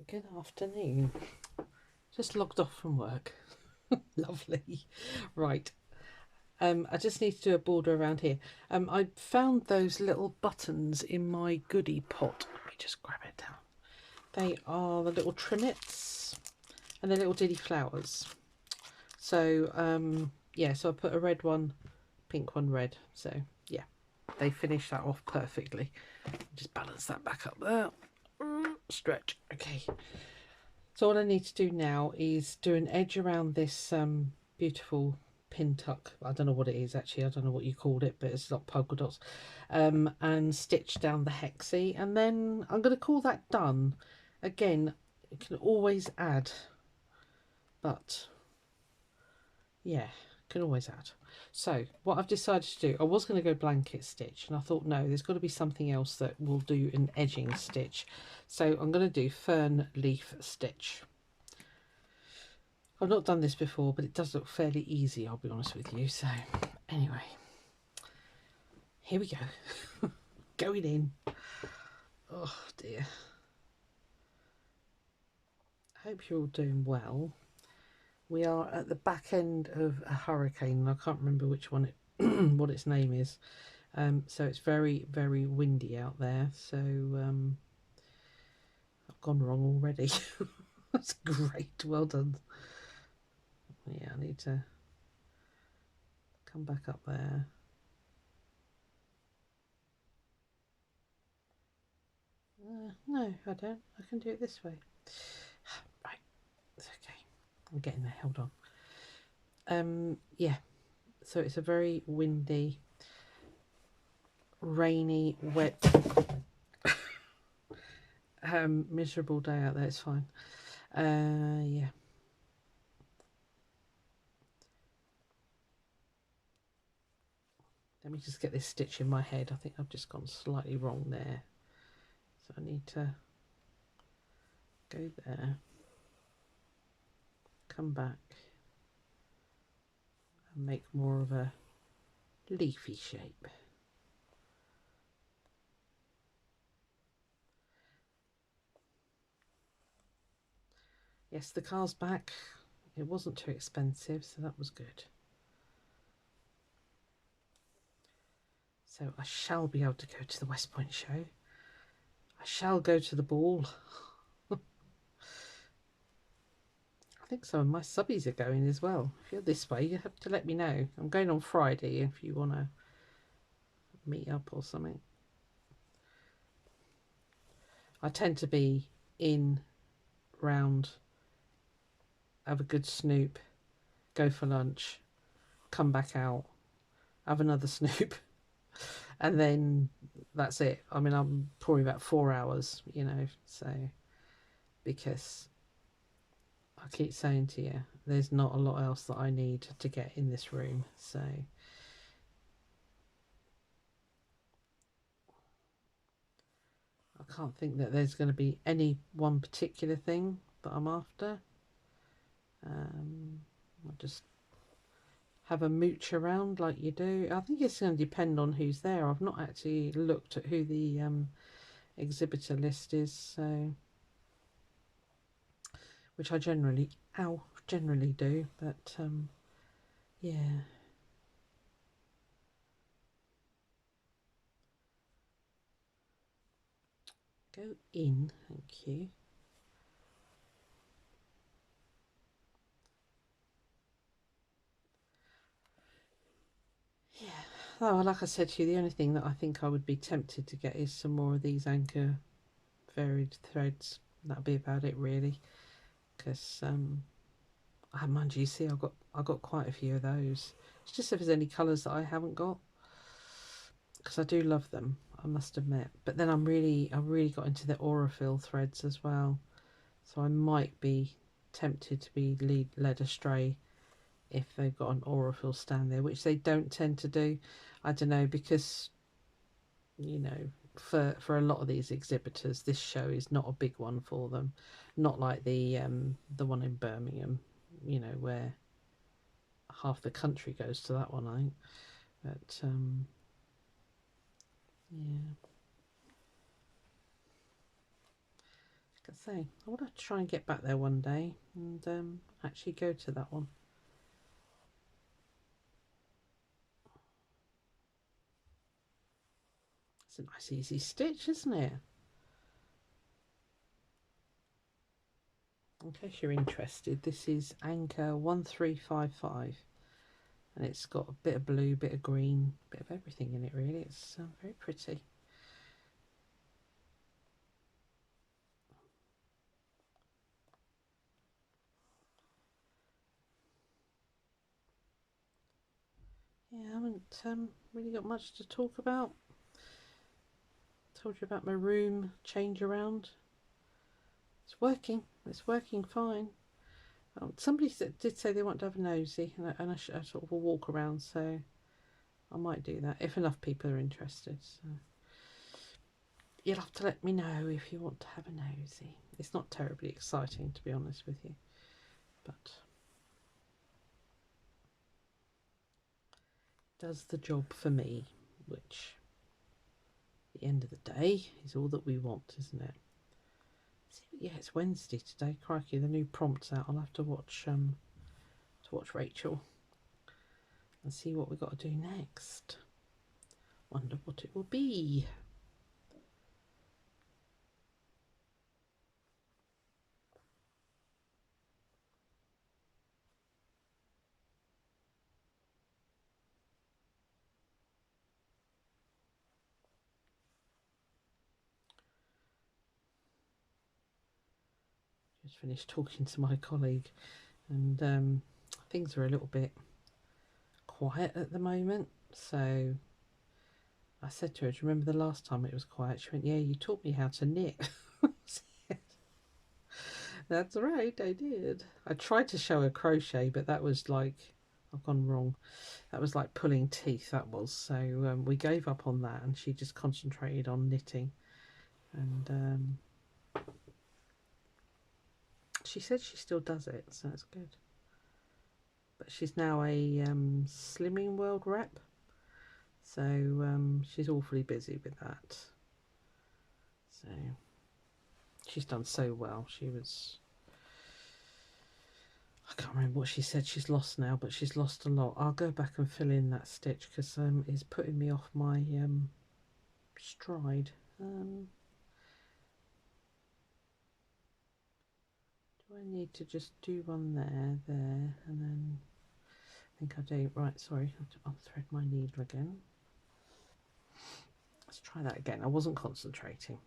Good afternoon. Just logged off from work. Lovely. Right. I just need to do a border around here. I found those little buttons in my goodie pot. Let me just grab it down. They are the little trimmets and the little diddy flowers. So yeah, so I put a red one, pink one, red. So yeah, they finish that off perfectly. Just balance that back up there. Stretch. Okay. So what I need to do now is do an edge around this beautiful pin tuck. I don't know what it is actually. I don't know what you called it, but it's not polka dots. And stitch down the hexie, and then I'm going to call that done. Again, you can always add, but yeah, can always add. So what I've decided to do, I was going to go blanket stitch, and I thought no, there's got to be something else that will do an edging stitch. So I'm going to do fern leaf stitch. I've not done this before, but it does look fairly easy, I'll be honest with you. So anyway, here we go. Going in. Oh dear. I hope you're all doing well. We are at the back end of a hurricane, and I can't remember which one what its name is. So it's very, very windy out there. So I've gone wrong already. That's great. Well done. Yeah, I need to come back up there. No, I don't. I can do it this way. Right, it's okay. I'm getting there. Hold on. Yeah. So it's a very windy, rainy, wet, miserable day out there. It's fine. Yeah. Let me just get this stitch in my head. I think I've just gone slightly wrong there. So I need to go there, come back, and make more of a leafy shape. Yes, the car's back. It wasn't too expensive, so that was good. So I shall be able to go to the West Point show. I shall go to the ball. I think some of my subbies are going as well. If you're this way, you have to let me know. I'm going on Friday if you want to meet up or something. I tend to be in, round, have a good snoop, go for lunch, come back out, have another snoop, and then that's it. I mean, I'm probably about 4 hours, you know, so because I keep saying to you, there's not a lot else that I need to get in this room, so I can't think that there's going to be any one particular thing that I'm after. I'll just have a mooch around like you do. I think it's going to depend on who's there. I've not actually looked at who the exhibitor list is, so which I generally do, but yeah. Go in, thank you. Yeah, oh, like I said to you, the only thing that I think I would be tempted to get is some more of these anchor varied threads. That'll be about it really, because mind you, see, I got quite a few of those. It's just if there's any colours that I haven't got, because I do love them, I must admit. But then I really got into the Aurifil threads as well, so I might be tempted to be led astray if they've got an Aurifil stand there, which they don't tend to do. I don't know, because you know, for a lot of these exhibitors, this show is not a big one for them, not like the one in Birmingham, you know, where half the country goes to that one, I think. But yeah, I say, I want to try and get back there one day and actually go to that one. It's a nice easy stitch, isn't it? In case you're interested, this is Anchor 1355 and it's got a bit of blue, bit of green, bit of everything in it really. It's very pretty. Yeah, I haven't really got much to talk about. Told you about my room change around. It's working. It's working fine. Somebody did say they want to have a nosy and a sort of a walk around, so I might do that if enough people are interested. So you'll have to let me know if you want to have a nosy. It's not terribly exciting, to be honest with you, but it does the job for me, which at the end of the day is all that we want, isn't it? Yeah, it's Wednesday today. Crikey, the new prompt's out. I'll have to watch Rachel and see what we've got to do next. Wonder what it will be. Just finished talking to my colleague, and things are a little bit quiet at the moment. So I said to her, "Do you remember the last time it was quiet?" She went, "Yeah, you taught me how to knit." That's right, I did. I tried to show her crochet, but that was like, I've gone wrong. That was like pulling teeth, that was. So we gave up on that, and she just concentrated on knitting. And she said she still does it, so that's good. But she's now a Slimming World rep, so she's awfully busy with that. So she's done so well. She was, I can't remember what she said she's lost now, but she's lost a lot. I'll go back and fill in that stitch because it's putting me off my stride. Do I need to just do one there, and then I think I do. Right, sorry, I'll thread my needle again. Let's try that again. I wasn't concentrating.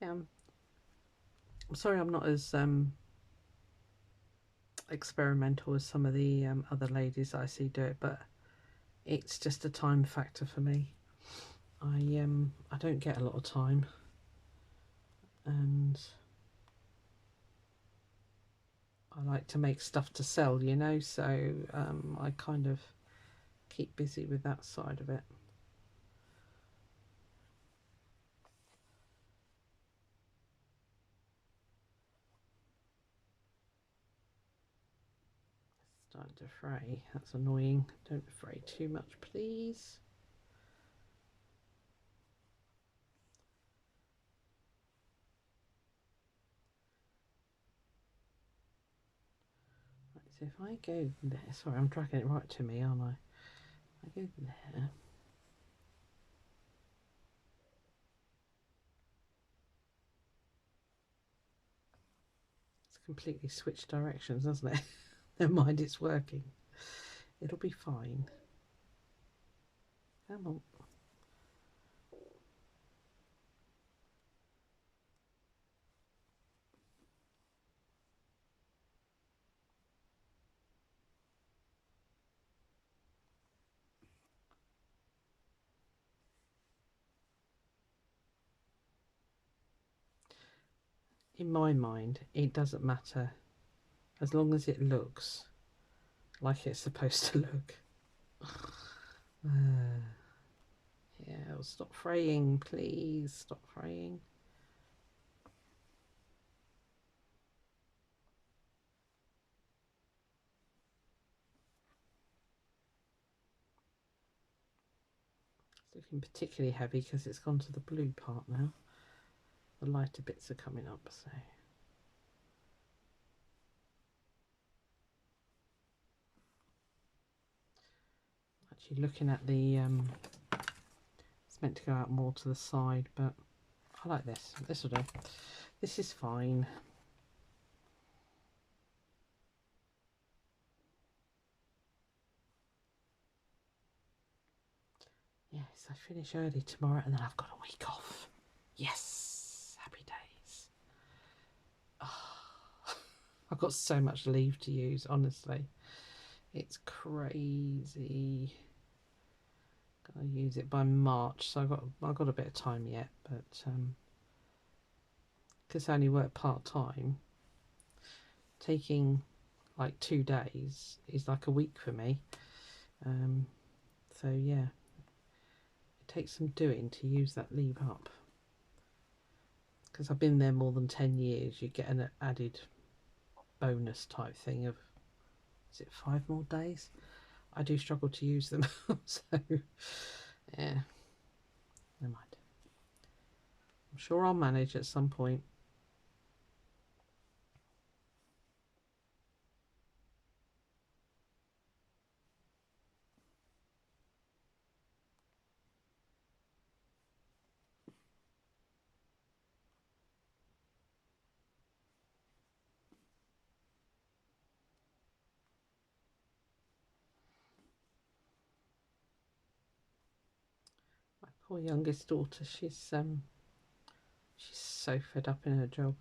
Yeah, I'm sorry I'm not as experimental as some of the other ladies I see do it, but it's just a time factor for me. I don't get a lot of time, and I like to make stuff to sell, you know, so I kind of keep busy with that side of it. It's starting to fray. That's annoying. Don't fray too much, please. Right, so if I go there, sorry, I'm dragging it right to me, aren't I? I go there. It's completely switched directions, hasn't it? Never mind, it's working. It'll be fine. Come on. In my mind, it doesn't matter as long as it looks like it's supposed to look. Yeah, stop fraying, please. Stop fraying. It's looking particularly heavy because it's gone to the blue part now. The lighter bits are coming up, so. Actually looking at the, it's meant to go out more to the side, but I like this. This will do. This is fine. Yes, I finish early tomorrow and then I've got a week off. Yes, happy days. Oh, I've got so much leave to use, honestly. It's crazy. Gotta use it by March, so I've got a bit of time yet, but because I only work part-time, taking like 2 days is like a week for me. So yeah, it takes some doing to use that leave up. Because I've been there more than 10 years, you get an added bonus type thing of, is it 5 more days? I do struggle to use them, so yeah, never mind. I'm sure I'll manage at some point. My poor youngest daughter, she's so fed up in her job.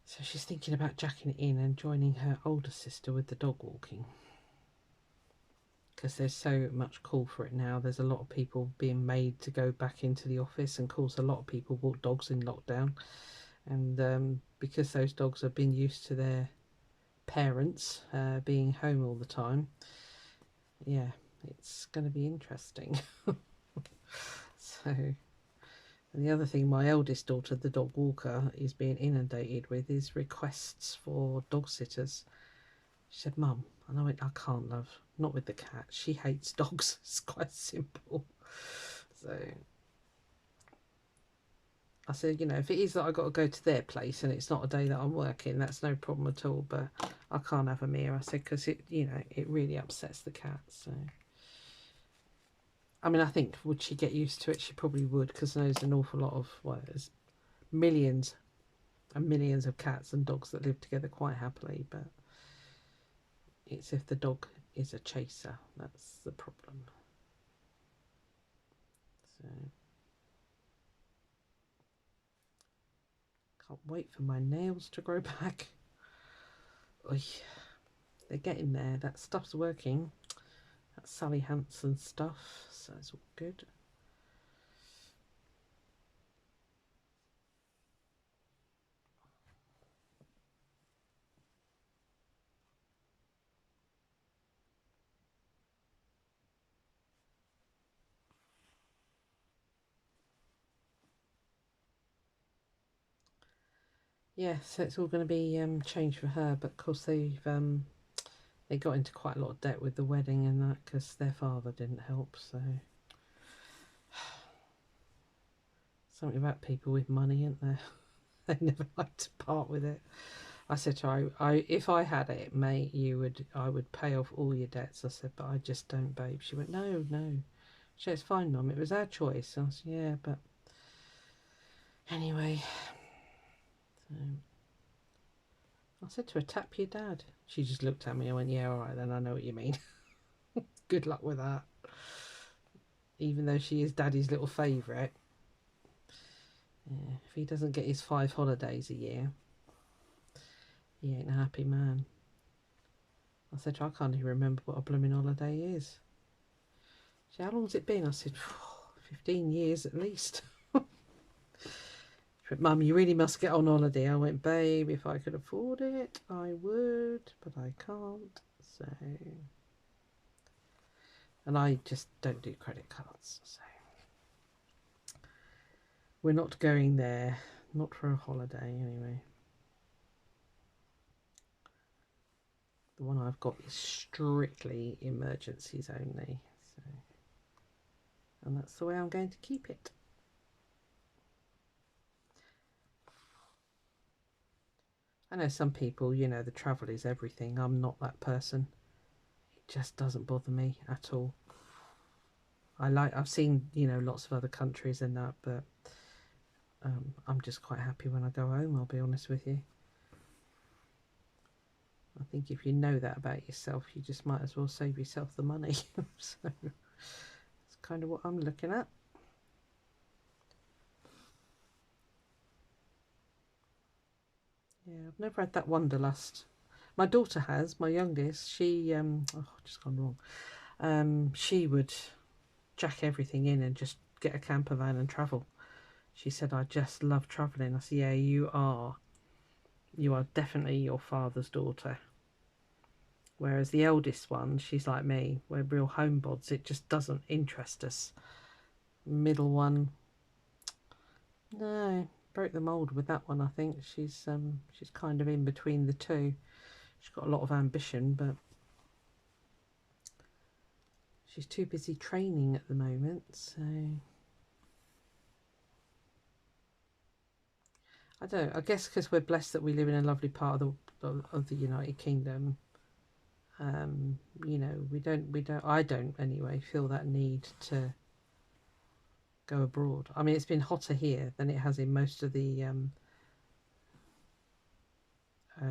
So she's thinking about jacking it in and joining her older sister with the dog walking. Because there's so much call for it now. There's a lot of people being made to go back into the office, and of course a lot of people walk dogs in lockdown. And because those dogs have been used to their parents being home all the time, yeah, it's going to be interesting. So, and the other thing my eldest daughter, the dog walker, is being inundated with is requests for dog sitters. She said, Mum, and I went, I can't, love, not with the cat. She hates dogs. It's quite simple. So I said, you know, if it is that I got to go to their place and it's not a day that I'm working, that's no problem at all. But I can't have a mirror. I said, because it, you know, it really upsets the cat. So, I mean, I think would she get used to it? She probably would, because there's an awful lot of, well, there's millions and millions of cats and dogs that live together quite happily. But it's if the dog is a chaser, that's the problem. So. Can't wait for my nails to grow back. Oy, they're getting there. That stuff's working. That's Sally Hansen stuff, so it's all good. Yeah, so it's all going to be changed for her, but of course they got into quite a lot of debt with the wedding and that because their father didn't help. So something about people with money, isn't there? They never like to part with it. I said to her, if I had it, mate, I would pay off all your debts. I said, but I just don't, babe. She went, no, no. She said, it's fine, Mum. It was our choice. I said, yeah, but anyway. So I said to her, tap your dad. She just looked at me and went, yeah, all right, then I know what you mean. Good luck with that. Even though she is Daddy's little favourite. Yeah, if he doesn't get his 5 holidays a year, he ain't a happy man. I said to her, I can't even remember what a blooming holiday is. She said, how long's it been? I said, 15 years at least. She went, Mum, you really must get on holiday. I went, babe, if I could afford it, I would, but I can't. So, and I just don't do credit cards. So we're not going there, not for a holiday anyway. The one I've got is strictly emergencies only. So and that's the way I'm going to keep it. I know some people, you know, the travel is everything. I'm not that person. It just doesn't bother me at all. I've seen, you know, lots of other countries and that, but I'm just quite happy when I go home, I'll be honest with you. I think if you know that about yourself, you just might as well save yourself the money. So that's kind of what I'm looking at. Yeah, I've never had that wanderlust. My daughter has, my youngest. She just gone wrong. She would jack everything in and just get a camper van and travel. She said, I just love travelling. I said, yeah, you are. You are definitely your father's daughter. Whereas the eldest one, she's like me, we're real homebods. It just doesn't interest us. Middle one, no, broke the mould with that one. I think she's kind of in between the two. She's got a lot of ambition, but she's too busy training at the moment. So I don't. I guess because we're blessed that we live in a lovely part of the United Kingdom. You know, we don't. I don't anyway feel that need to go abroad. I mean, it's been hotter here than it has in most of the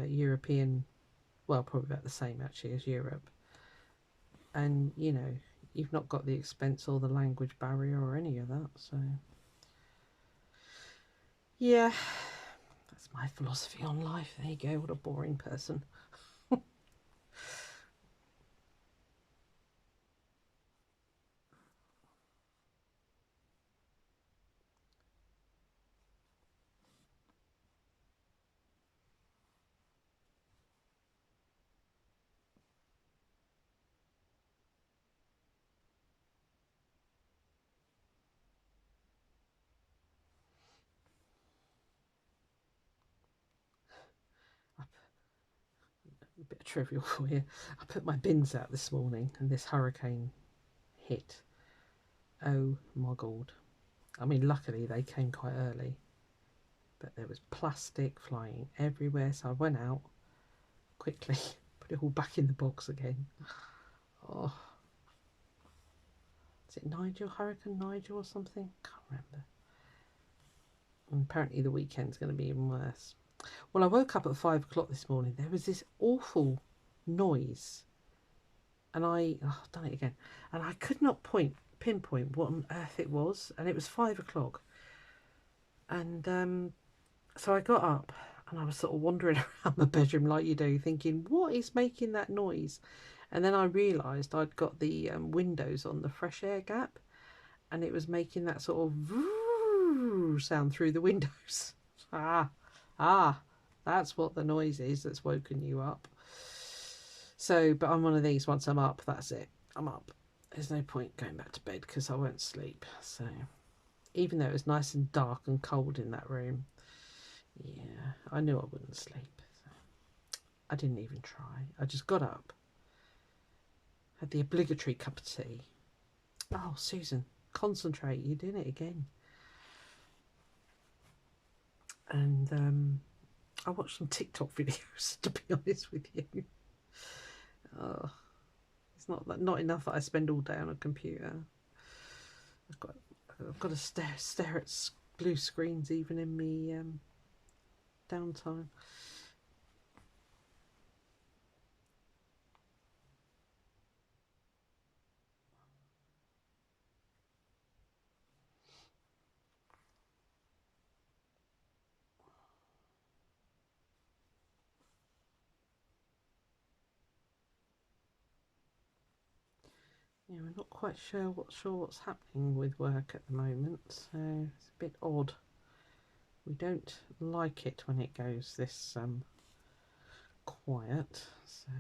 European, well, probably about the same actually as Europe. And you know, you've not got the expense or the language barrier or any of that. So yeah, that's my philosophy on life. There you go. What a boring person. A bit of trivial for you. I put my bins out this morning and this hurricane hit. Oh my god. I mean, luckily they came quite early, but there was plastic flying everywhere. So I went out quickly, put it all back in the box again. Oh, is it Nigel? Hurricane Nigel or something? Can't remember. And apparently the weekend's going to be even worse. Well, I woke up at 5 o'clock this morning. There was this awful noise, and I've done it again, and I could not pinpoint what on earth it was, and it was 5 o'clock, and so I got up and I was sort of wandering around the bedroom like you do, thinking, what is making that noise? And then I realised I'd got the windows on the fresh air gap, and it was making that sort of sound through the windows. That's what the noise is that's woken you up. So, but I'm one of these, once I'm up, that's it. I'm up. There's no point going back to bed because I won't sleep. So, even though it was nice and dark and cold in that room, yeah, I knew I wouldn't sleep. So I didn't even try. I just got up, had the obligatory cup of tea. Oh, Susan, concentrate, you're doing it again. And I watched some TikTok videos, to be honest with you. Oh, it's not enough that I spend all day on a computer. I've got to stare at blue screens even in me downtime. Yeah, we're not quite sure what's happening with work at the moment, so it's a bit odd. We don't like it when it goes this quiet. So,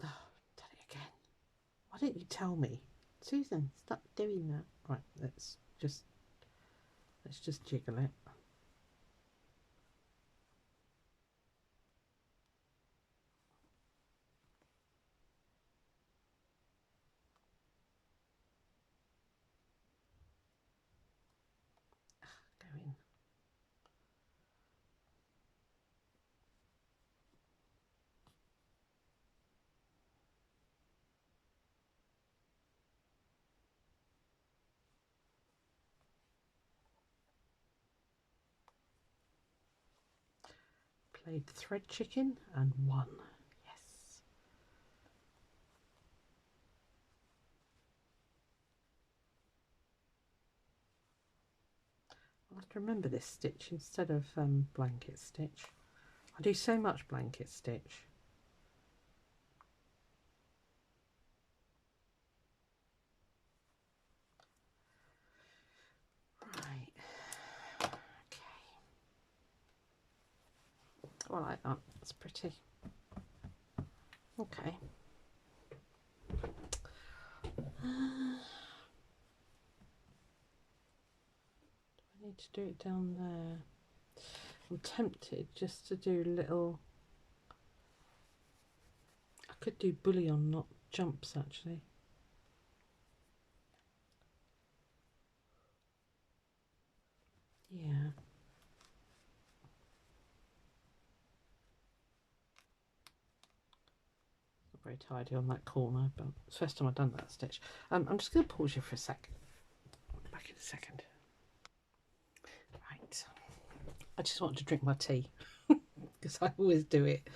oh, done it again. Why didn't you tell me, Susan? Stop doing that. Right, let's just jiggle it. played thread chicken and won. Yes. I'll have to remember this stitch instead of blanket stitch. I do so much blanket stitch. Right. Okay. I like that. That's pretty. Okay. Do I need to do it down there? I'm tempted just to do little. I could do bullion, not jumps actually. Yeah. Not very tidy on that corner, but it's the first time I've done that stitch. I'm just going to pause you for a sec. I'll be back in a second. Right. I just wanted to drink my tea because I always do it.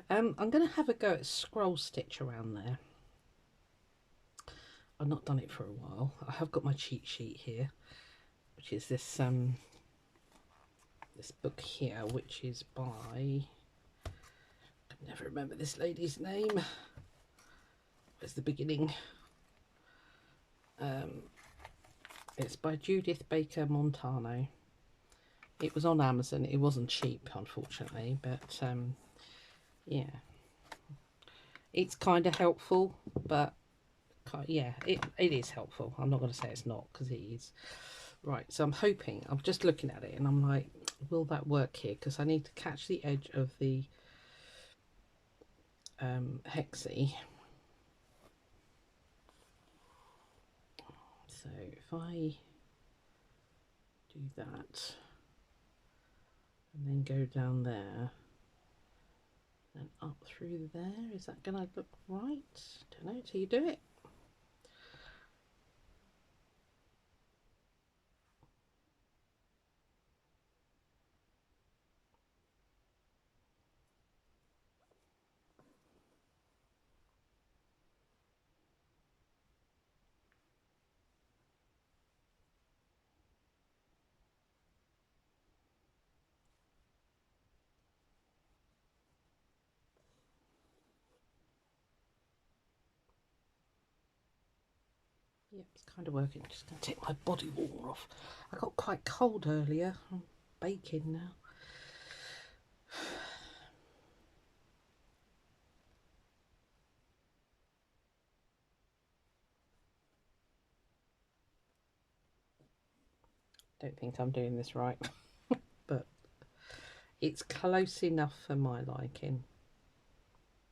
I'm going to have a go at scroll stitch around there. I've not done it for a while. I have got my cheat sheet here, which is this this book here, which is by, I can never remember this lady's name. Where's the beginning? It's by Judith Baker Montano. It was on Amazon. It wasn't cheap, unfortunately, but yeah, it's kind of helpful, but yeah, it is helpful. I'm not going to say it's not, because it is. Right, so I'm hoping, I'm just looking at it and I'm like, will that work here? Because I need to catch the edge of the hexie. So if I do that and then go down there and up through there, is that going to look right? Don't know till you do it. Yep, it's kind of working. Just going to take my body warmer off. I got quite cold earlier. I'm baking now. Don't think I'm doing this right, but it's close enough for my liking.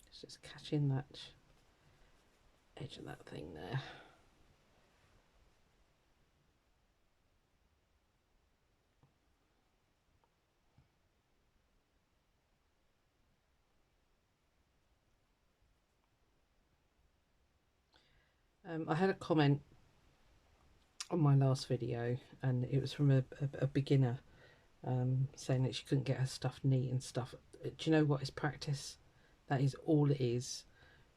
It's just catching that edge of that thing there. I had a comment on my last video, and it was from a beginner saying that she couldn't get her stuff neat and stuff. Do you know what is practice? That is all it is.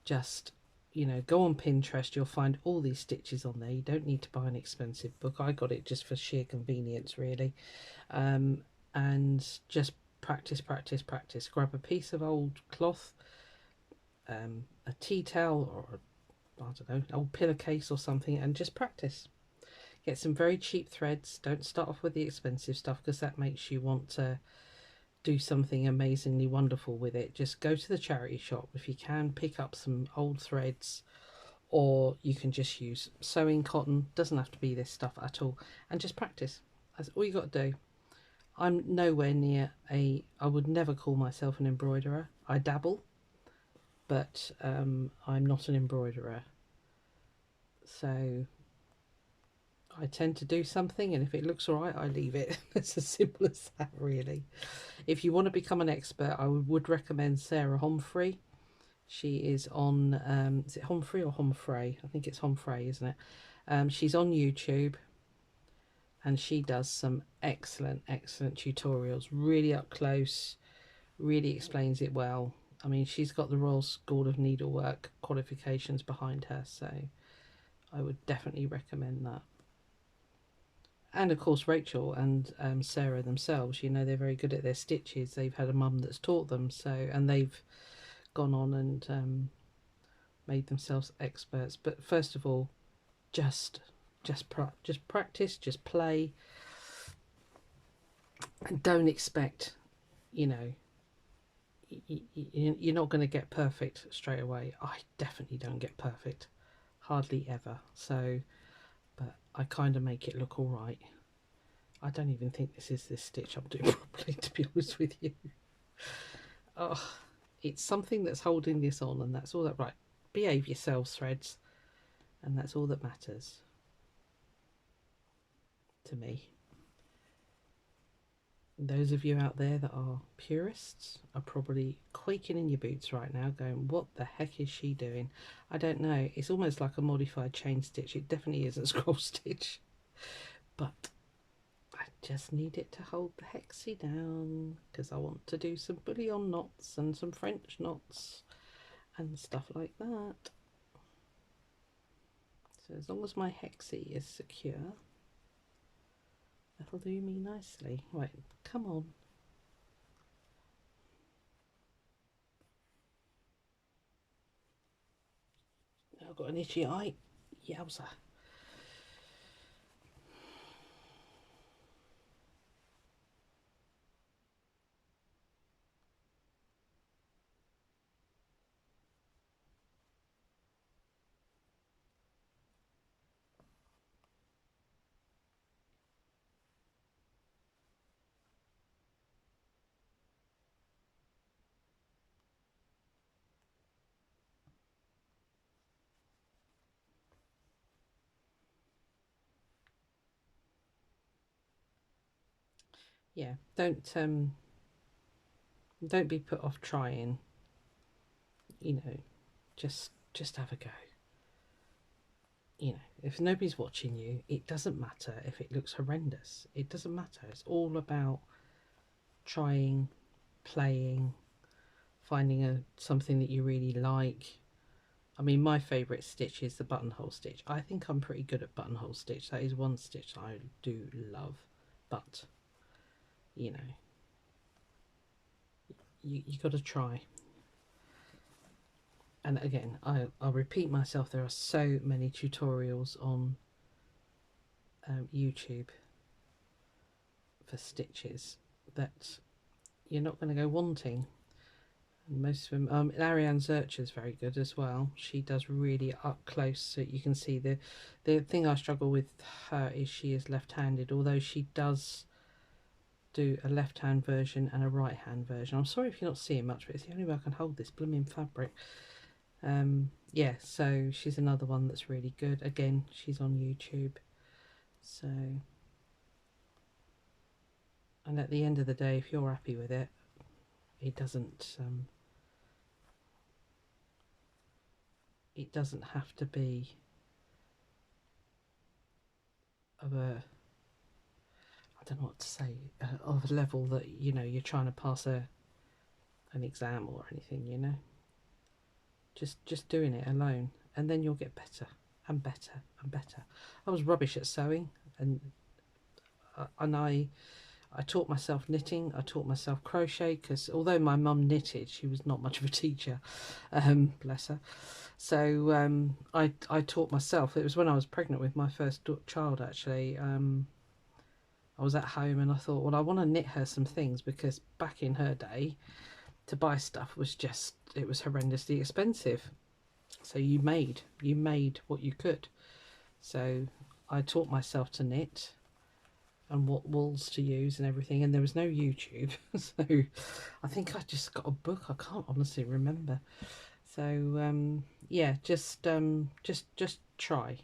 Just, you know, go on Pinterest, you'll find all these stitches on there. You don't need to buy an expensive book. I got it just for sheer convenience, really. And just practice, practice, practice. Grab a piece of old cloth, a tea towel, or I don't know, an old pillowcase or something, and just practice. Get some very cheap threads. Don't start off with the expensive stuff, because that makes you want to do something amazingly wonderful with it. Just go to the charity shop if you can, pick up some old threads, or you can just use sewing cotton. Doesn't have to be this stuff at all, and just practice. That's all you got to do. I'm nowhere near I would never call myself an embroiderer. I dabble, but I'm not an embroiderer. So I tend to do something, and if it looks all right, I leave it. It's as simple as that, really. If you want to become an expert, I would recommend Sarah Humphrey. She is on, is it Humphrey or Humphrey? I think it's Humphrey, isn't it? She's on YouTube, and she does some excellent tutorials, really up close, really explains it well. I mean, she's got the Royal School of Needlework qualifications behind her, so I would definitely recommend that. And of course, Rachel and Sarah themselves, you know, they're very good at their stitches. They've had a mum that's taught them, so, and they've gone on and made themselves experts. But first of all, just practice, just play, and don't expect, you know, you're not going to get perfect straight away. I definitely don't get perfect, hardly ever. So, but I kind of make it look all right. I don't even think this is this stitch I'm doing properly, to be honest with you. Oh, it's something that's holding this on, and that's all that. Right, behave yourselves, threads, and that's all that matters to me. Those of you out there that are purists are probably quaking in your boots right now, going, what the heck is she doing? I don't know. It's almost like a modified chain stitch. It definitely is a scroll stitch, but I just need it to hold the hexie down because I want to do some bullion knots and some French knots and stuff like that. So as long as my hexie is secure, that'll do me nicely. Right, come on. I've got an itchy eye. Yowza. Yeah, don't be put off trying. You know, just have a go. You know, if nobody's watching you, it doesn't matter if it looks horrendous. It doesn't matter. It's all about trying, playing, finding something that you really like. I mean, my favourite stitch is the buttonhole stitch. I think I'm pretty good at buttonhole stitch. That is one stitch I do love, but you know, you got to try. And again, I'll repeat myself, there are so many tutorials on YouTube for stitches that you're not going to go wanting. And most of them, Ariane Zurcher is very good as well. She does really up close, so you can see the thing I struggle with her is she is left-handed, although she does do a left-hand version and a right-hand version. I'm sorry if you're not seeing much, but it's the only way I can hold this blooming fabric. Yeah, so she's another one that's really good. Again, she's on YouTube. So, and at the end of the day, if you're happy with it, it doesn't have to be of a, I don't know what to say, of a level that, you know, you're trying to pass an exam or anything, you know. Just doing it alone, and then you'll get better and better and better. I was rubbish at sewing, and I taught myself knitting. I taught myself crochet because although my mum knitted, she was not much of a teacher, bless her. So I taught myself. It was when I was pregnant with my first child, actually. I was at home and I thought, well, I want to knit her some things, because back in her day, to buy stuff was just, it was horrendously expensive. So you made what you could. So I taught myself to knit and what wools to use and everything, and there was no YouTube. So I think I just got a book. I can't honestly remember. So yeah, just try.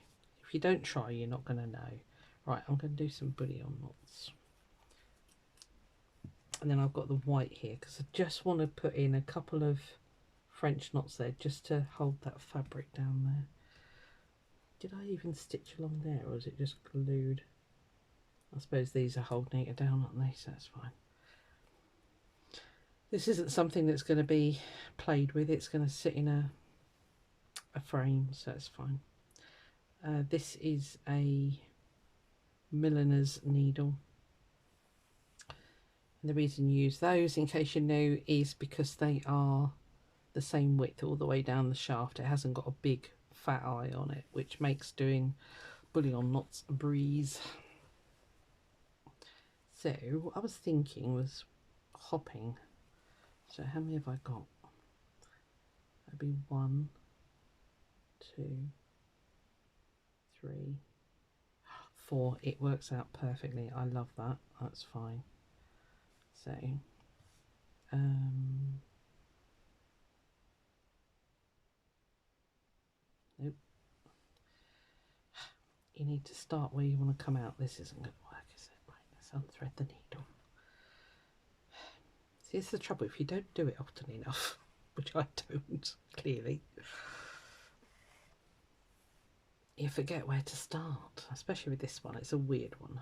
If you don't try, you're not going to know. Right, I'm going to do some bullion knots, and then I've got the white here because I just want to put in a couple of French knots there just to hold that fabric down there. Did I even stitch along there, or is it just glued? I suppose these are holding it down, aren't they? So that's fine. This isn't something that's going to be played with. It's going to sit in a frame, so it's fine. This is a milliner's needle. And the reason you use those, in case you're new, is because they are the same width all the way down the shaft. It hasn't got a big fat eye on it, which makes doing bullion knots a breeze. So what I was thinking was hopping. So how many have I got? That'd be 1, 2, 3, 4. It works out perfectly. I love that. That's fine. So nope. You need to start where you want to come out. This isn't going to work, is it? Right, let's unthread the needle. See, it's the trouble if you don't do it often enough, which I don't, clearly. You forget where to start, especially with this one. It's a weird one.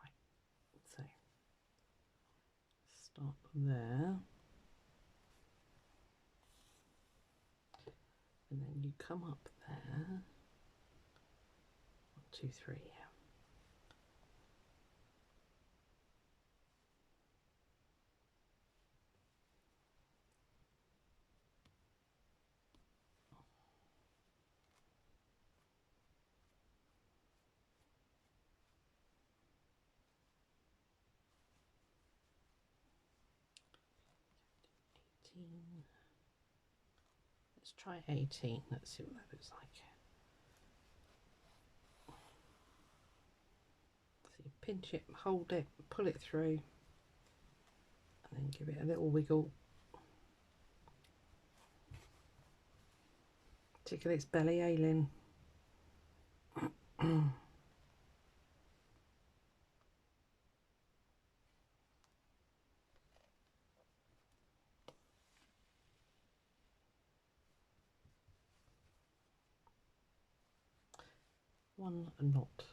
Right, so start from there. And then you come up there. 1, 2, 3. Let's try 18. Let's see what that looks like. So you pinch it, hold it, pull it through, and then give it a little wiggle. Tickle its belly, Aileen. One knot.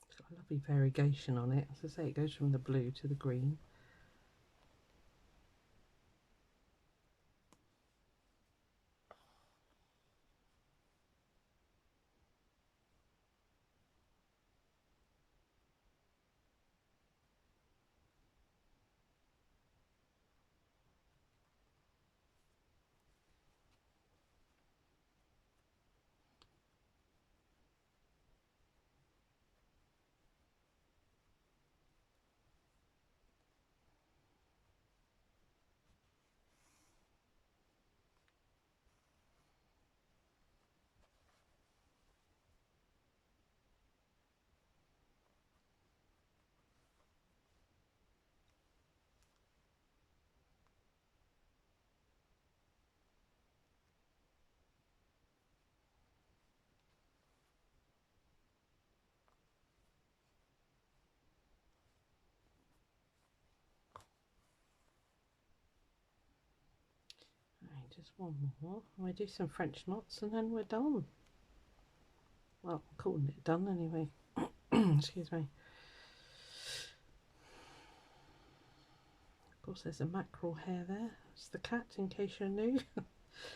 It's got a lovely variegation on it. As I say, it goes from the blue to the green. Right, just one more. We do some French knots and then we're done. Well, I'm calling it done anyway. Excuse me. Of course, there's a mackerel hair there. It's the cat, in case you're new.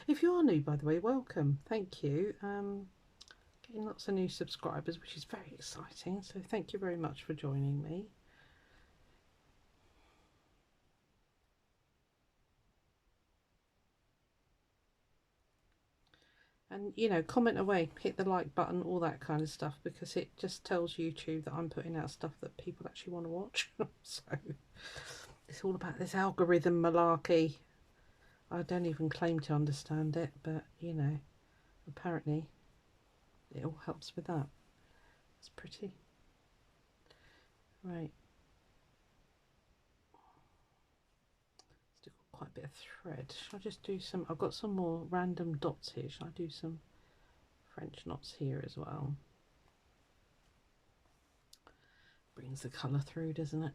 If you are new, by the way, welcome. Thank you. Get getting lots of new subscribers, which is very exciting. So thank you very much for joining me. And, you know, comment away, hit the like button, all that kind of stuff, because it just tells YouTube that I'm putting out stuff that people actually want to watch. So it's all about this algorithm malarkey. I don't even claim to understand it, but, you know, apparently it all helps with that. It's pretty. Right. Still got quite a bit of thread. Shall I just do some? I've got some more random dots here. Shall I do some French knots here as well? Brings the colour through, doesn't it?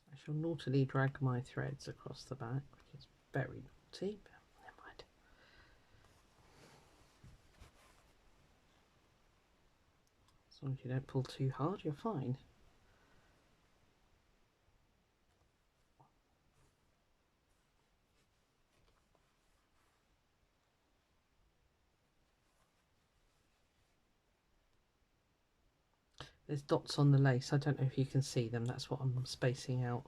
I shall naughtily drag my threads across the back, which is very naughty, but never mind. As long as you don't pull too hard, you're fine. There's dots on the lace. I don't know if you can see them. That's what I'm spacing out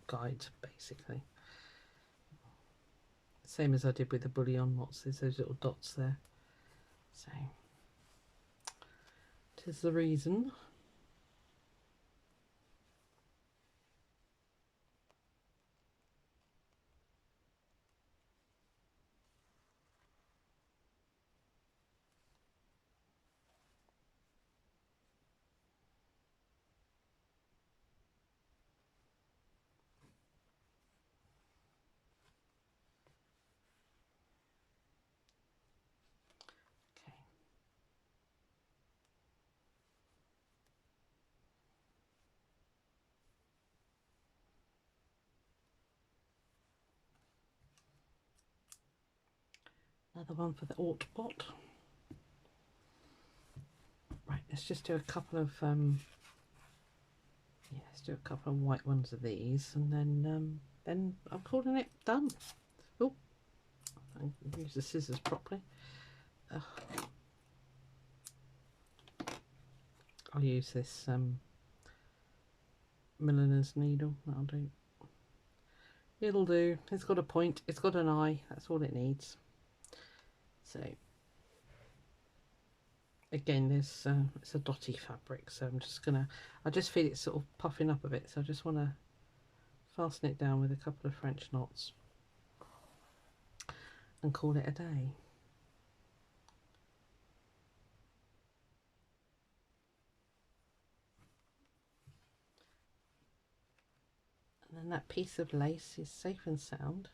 guide, basically. Same as I did with the bullion knots. There's those little dots there. So, 'tis the reason. Another one for the Aut bot. Right, let's just do a couple of yeah, let's do a couple of white ones of these, and then I'm calling it done. Oh, I use the scissors properly. I'll use this milliner's needle. That'll do. It'll do. It's got a point. It's got an eye. That's all it needs. So again, there's it's a dotty fabric, so I'm just gonna. I just feel it sort of puffing up a bit, so I just want to fasten it down with a couple of French knots and call it a day. And then that piece of lace is safe and sound.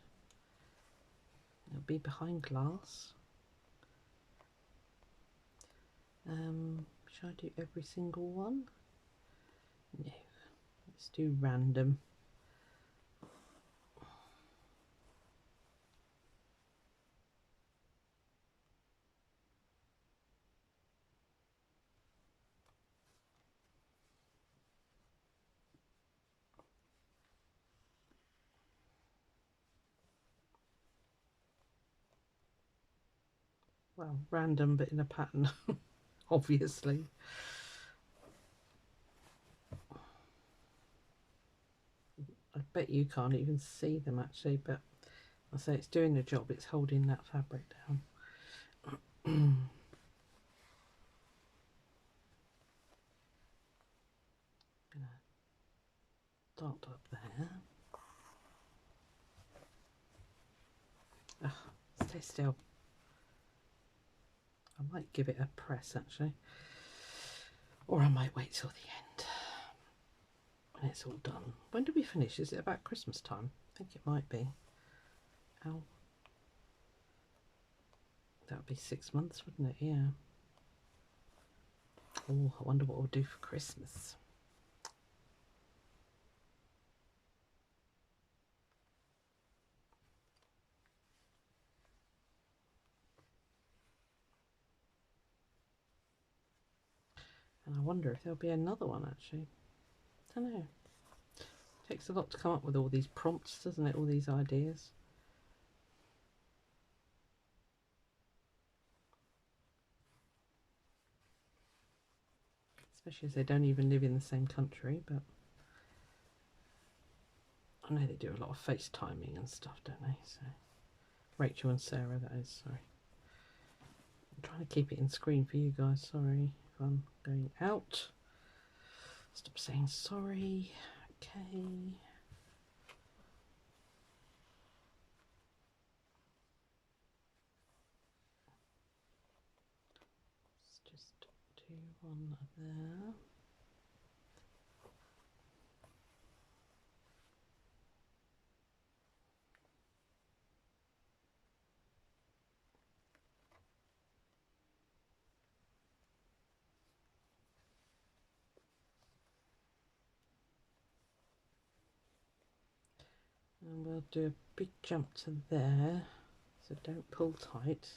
It'll be behind glass. Should I do every single one? No, let's do random. Well, random, but in a pattern, obviously. I bet you can't even see them actually, but I say it's doing the job. It's holding that fabric down. Gonna dot up there. Oh, stay still. I might give it a press actually, or I might wait till the end when it's all done. When do we finish? Is it about Christmas time? I think it might be. Ow. That would be 6 months, wouldn't it? Yeah. Oh, I wonder what we'll do for Christmas. And I wonder if there'll be another one actually. I don't know. It takes a lot to come up with all these prompts, doesn't it? All these ideas. Especially as they don't even live in the same country, but I know they do a lot of FaceTiming and stuff, don't they? So Rachel and Sarah, that is, sorry. I'm trying to keep it in screen for you guys, sorry if I'm going out. Stop saying sorry. Okay. Let's just do one there. And we'll do a big jump to there, so don't pull tight.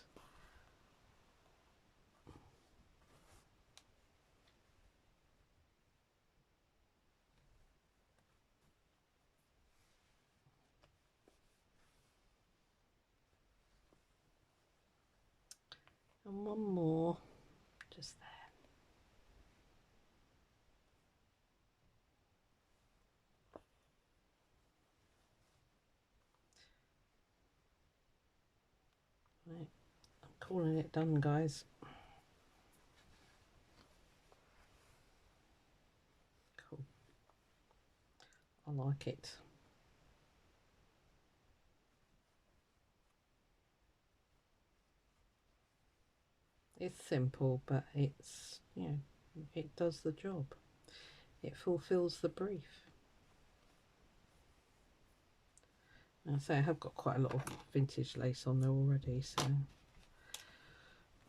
And one more, just there. Right, I'm calling it done, guys. Cool. I like it. It's simple, but it's, you know, it does the job. It fulfills the brief. I say I have got quite a lot of vintage lace on there already, so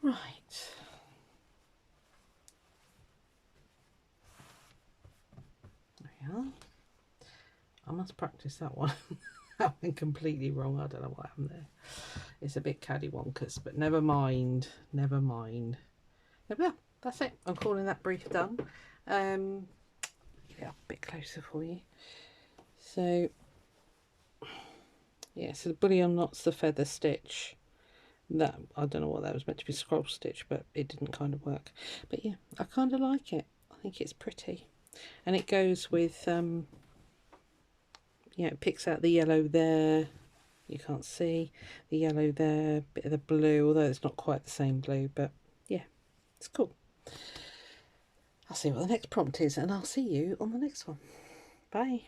right. There we are. I must practice that one. That went completely wrong. I don't know what happened there. It's a bit caddywonkers, but never mind. Never mind. Yeah, that's it. I'm calling that brief done. Yeah, a bit closer for you. So yeah, so the bullion knot's the feather stitch. That, I don't know what that was meant to be, scroll stitch, but it didn't kind of work. But yeah, I kind of like it. I think it's pretty, and it goes with yeah, it picks out the yellow there, you can't see the yellow there, bit of the blue, although it's not quite the same blue, but yeah, it's cool. I'll see what the next prompt is, and I'll see you on the next one. Bye.